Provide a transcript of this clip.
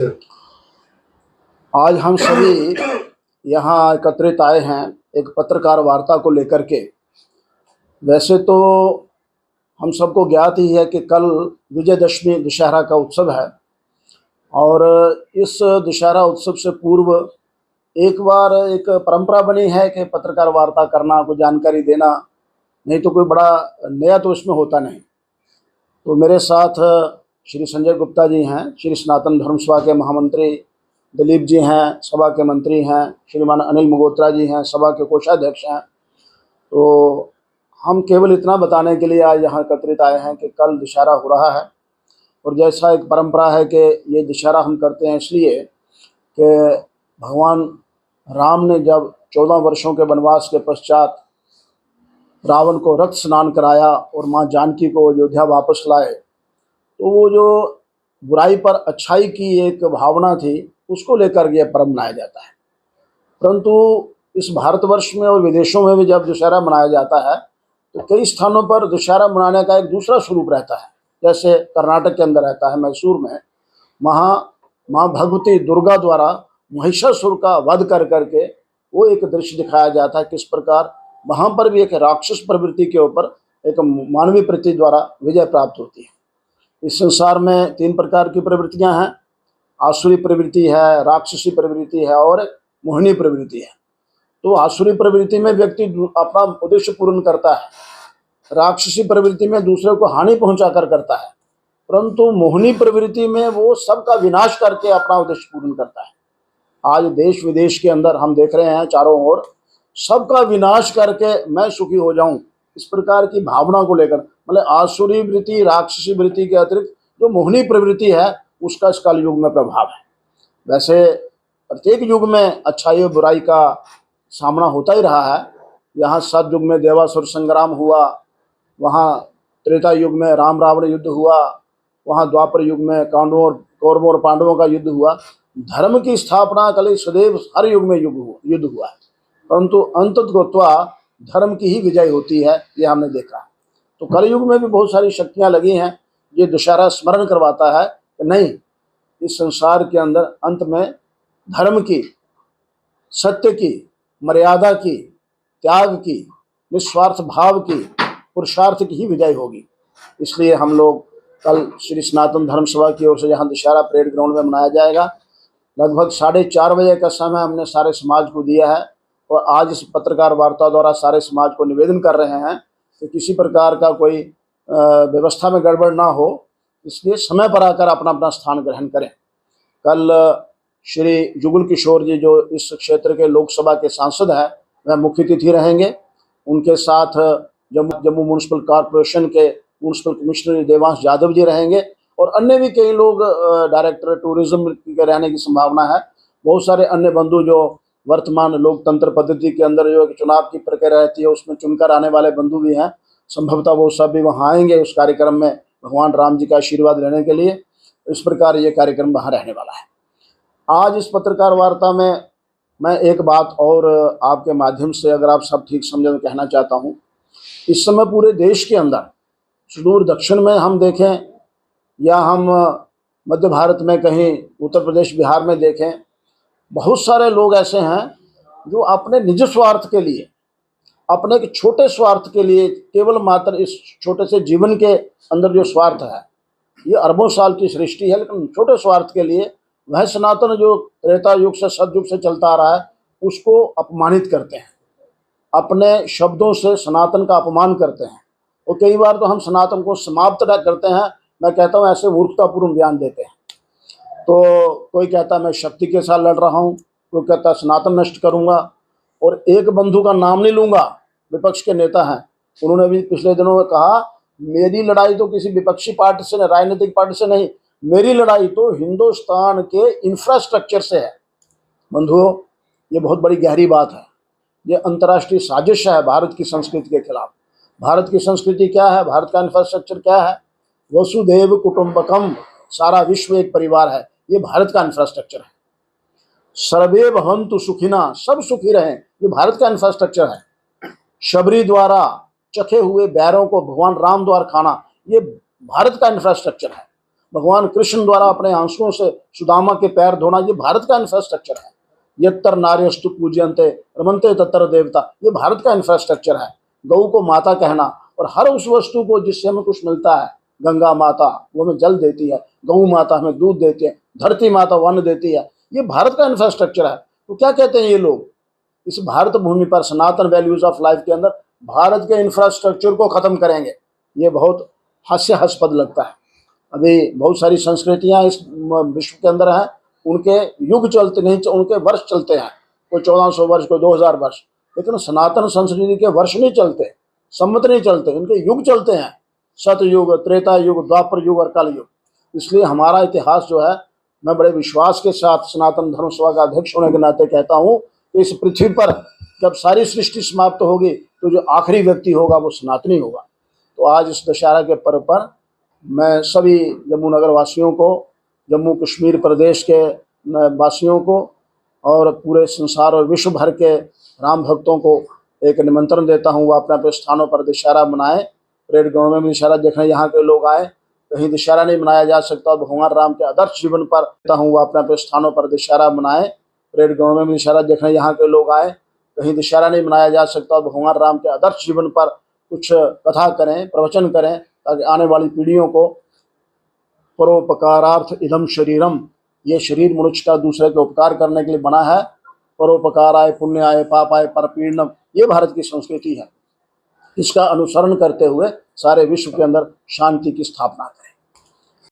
आज हम सभी यहाँ एकत्रित आए हैं एक पत्रकार वार्ता को लेकर के। वैसे तो हम सबको ज्ञात ही है कि कल विजयदशमी दशहरा का उत्सव है और इस दशहरा उत्सव से पूर्व एक बार एक परंपरा बनी है कि पत्रकार वार्ता करना, कोई जानकारी देना, नहीं तो कोई बड़ा नया तो इसमें होता नहीं। तो मेरे साथ श्री संजय गुप्ता जी हैं, श्री सनातन धर्म सभा के महामंत्री दिलीप जी हैं, सभा के मंत्री हैं, श्रीमान अनिल मगोत्रा जी हैं, सभा के कोषाध्यक्ष हैं। तो हम केवल इतना बताने के लिए आज यहाँ एकत्रित आए हैं कि कल दशहरा हो रहा है और जैसा एक परंपरा है कि ये दशहरा हम करते हैं इसलिए कि भगवान राम ने जब 14 वर्षों के वनवास के पश्चात रावण को रक्त स्नान कराया और माँ जानकी को अयोध्या वापस लाए, तो वो जो बुराई पर अच्छाई की एक भावना थी उसको लेकर यह पर्व मनाया जाता है। परंतु इस भारतवर्ष में और विदेशों में भी जब दशहरा मनाया जाता है तो कई स्थानों पर दशहरा मनाने का एक दूसरा स्वरूप रहता है। जैसे कर्नाटक के अंदर रहता है, मैसूर में माँ भगवती दुर्गा द्वारा महिषासुर का वध कर करके वो एक दृश्य दिखाया जाता है, किस प्रकार वहाँ पर भी एक राक्षस प्रवृत्ति के ऊपर एक मानवीय प्रवृत्ति द्वारा विजय प्राप्त होती है। इस संसार में 3 प्रकार की प्रवृत्तियां हैं, आसुरी प्रवृत्ति है, राक्षसी प्रवृत्ति है और मोहिनी प्रवृत्ति है। तो आसुरी प्रवृत्ति में व्यक्ति अपना उद्देश्य पूर्ण करता है, राक्षसी प्रवृत्ति में दूसरे को हानि पहुंचाकर करता है, परंतु मोहिनी प्रवृत्ति में वो सबका विनाश करके अपना उद्देश्य पूर्ण करता है। आज देश विदेश के अंदर हम देख रहे हैं चारों ओर सबका विनाश करके मैं सुखी हो जाऊं, इस प्रकार की भावना को लेकर, मतलब आसुरी वृत्ति राक्षसी वृत्ति के अतिरिक्त जो मोहिनी प्रवृत्ति है उसका इस कल युग में प्रभाव है। वैसे प्रत्येक युग में अच्छाई और बुराई का सामना होता ही रहा है। यहाँ सतयुग में देवासुर संग्राम हुआ, वहाँ त्रेता युग में राम रावण युद्ध हुआ, वहाँ द्वापर युग में कौरवों और पांडवों का युद्ध हुआ। धर्म की स्थापना कल सदैव हर युग में युद्ध हुआ है, परंतु अंततः धर्म की ही विजय होती है, ये हमने देखा है। तो कल युग में भी बहुत सारी शक्तियां लगी हैं। ये दशहरा स्मरण करवाता है कि नहीं, इस संसार के अंदर अंत में धर्म की, सत्य की, मर्यादा की, त्याग की, निस्वार्थ भाव की, पुरुषार्थ की ही विजय होगी। इसलिए हम लोग कल श्री सनातन धर्म सभा की ओर से यहाँ दशहरा परेड ग्राउंड में मनाया जाएगा। लगभग 4:30 बजे का समय हमने सारे समाज को दिया है और आज इस पत्रकार वार्ता द्वारा सारे समाज को निवेदन कर रहे हैं कि किसी प्रकार का कोई व्यवस्था में गड़बड़ ना हो, इसलिए समय पर आकर अपना अपना स्थान ग्रहण करें। कल श्री जुगल किशोर जी जो इस क्षेत्र के लोकसभा के सांसद हैं वह मुख्य अतिथि रहेंगे। उनके साथ जम्मू म्यूनिसिपल कॉरपोरेशन के म्यूनिसिपल कमिश्नर देवांश यादव जी रहेंगे और अन्य भी कई लोग, डायरेक्टर टूरिज्म के रहने की संभावना है। बहुत सारे अन्य बंधु जो वर्तमान लोकतंत्र पद्धति के अंदर जो चुनाव की प्रक्रिया रहती है उसमें चुनकर आने वाले बंधु भी हैं, संभवतः वो सब भी वहाँ आएंगे उस कार्यक्रम में भगवान राम जी का आशीर्वाद लेने के लिए। इस प्रकार ये कार्यक्रम वहाँ रहने वाला है। आज इस पत्रकार वार्ता में मैं एक बात और आपके माध्यम से, अगर आप सब ठीक समझे, तो कहना चाहता हूँ। इस समय पूरे देश के अंदर सुदूर दक्षिण में हम देखें या हम मध्य भारत में कहीं उत्तर प्रदेश बिहार में देखें, बहुत सारे लोग ऐसे हैं जो अपने निज स्वार्थ के लिए, अपने एक छोटे स्वार्थ के लिए, केवल मात्र इस छोटे से जीवन के अंदर जो स्वार्थ है, ये अरबों साल की सृष्टि है, लेकिन छोटे स्वार्थ के लिए वह सनातन जो त्रेता युग से सतयुग से चलता आ रहा है उसको अपमानित करते हैं, अपने शब्दों से सनातन का अपमान करते हैं और कई बार तो हम सनातन को समाप्त करते हैं। मैं कहता हूँ ऐसे मूर्खतापूर्ण बयान देते हैं। तो कोई कहता है मैं शक्ति के साथ लड़ रहा हूँ, कोई कहता है सनातन नष्ट करूँगा, और एक बंधु का नाम नहीं लूँगा, विपक्ष के नेता हैं, उन्होंने भी पिछले दिनों में कहा मेरी लड़ाई तो किसी विपक्षी पार्टी से, राजनीतिक पार्टी से नहीं, मेरी लड़ाई तो हिंदुस्तान के इंफ्रास्ट्रक्चर से है। बंधुओं, ये बहुत बड़ी गहरी बात है। ये अंतर्राष्ट्रीय साजिश है भारत की संस्कृति के खिलाफ। भारत की संस्कृति क्या है, भारत का इंफ्रास्ट्रक्चर क्या है? वसुधैव कुटुंबकम, सारा विश्व एक परिवार है, ये भारत का इंफ्रास्ट्रक्चर है। सर्वे भवन्तु सुखिना, सब सुखी रहें, ये भारत का इंफ्रास्ट्रक्चर है। शबरी द्वारा चखे हुए बैरों को भगवान राम द्वारा खाना, ये भारत का इंफ्रास्ट्रक्चर है। भगवान कृष्ण द्वारा अपने आंसुओं से सुदामा के पैर धोना, ये भारत का इंफ्रास्ट्रक्चर है। यत्तर नार्यस्तु पूज्यन्ते रमन्ते तत्र देवता, ये भारत का इंफ्रास्ट्रक्चर है। गौ को माता कहना, और हर उस वस्तु को जिससे हमें कुछ मिलता है, गंगा माता वो हमें जल देती है, गौ माता हमें दूध देती है, धरती माता वन देती है, ये भारत का इंफ्रास्ट्रक्चर है। तो क्या कहते हैं ये लोग, इस भारत भूमि पर सनातन वैल्यूज ऑफ लाइफ के अंदर भारत के इंफ्रास्ट्रक्चर को खत्म करेंगे, ये बहुत हास्यास्पद लगता है। अभी बहुत सारी संस्कृतियां इस विश्व के अंदर हैं, उनके युग चलते नहीं, उनके वर्ष चलते हैं, कोई 1400 वर्ष, कोई 2000 वर्ष, लेकिन सनातन संस्कृति के वर्ष नहीं चलते, सम्मत नहीं चलते, इनके युग चलते हैं, सतयुग, त्रेता युग, द्वापर युग और कल युग। इसलिए हमारा इतिहास जो है, मैं बड़े विश्वास के साथ सनातन धर्म सभा का अध्यक्ष होने के नाते कहता हूँ कि इस पृथ्वी पर जब सारी सृष्टि समाप्त होगी तो जो आखिरी व्यक्ति होगा वो सनातनी होगा। तो आज इस दशहरा के पर्व पर मैं सभी जम्मू नगर वासियों को, जम्मू कश्मीर प्रदेश के वासियों को और पूरे संसार और विश्व भर के राम भक्तों को एक निमंत्रण देता हूँ, वो अपने अपने स्थानों पर दशहरा मनाएं। परेड ग्राउंड में दशहरा देखने यहाँ के लोग आए, कहीं दशहरा नहीं मनाया जा सकता, भगवान राम के आदर्श जीवन पर देता हूँ, वो अपने अपने स्थानों पर दशहरा मनाएं। परेड ग्राउंड में दशहरा देखने यहाँ के लोग आए, कहीं दशहरा नहीं मनाया जा सकता, भगवान राम के आदर्श जीवन पर कुछ कथा करें, प्रवचन करें, ताकि आने वाली पीढ़ियों को परोपकारार्थ इदम शरीरम, ये शरीर मनुष्य का दूसरे के उपकार करने के लिए बना है। परोपकार आए, पुण्य आए, पाप आए, परपीड़नम, ये भारत की संस्कृति है। इसका अनुसरण करते हुए सारे विश्व के अंदर शांति की स्थापना करें।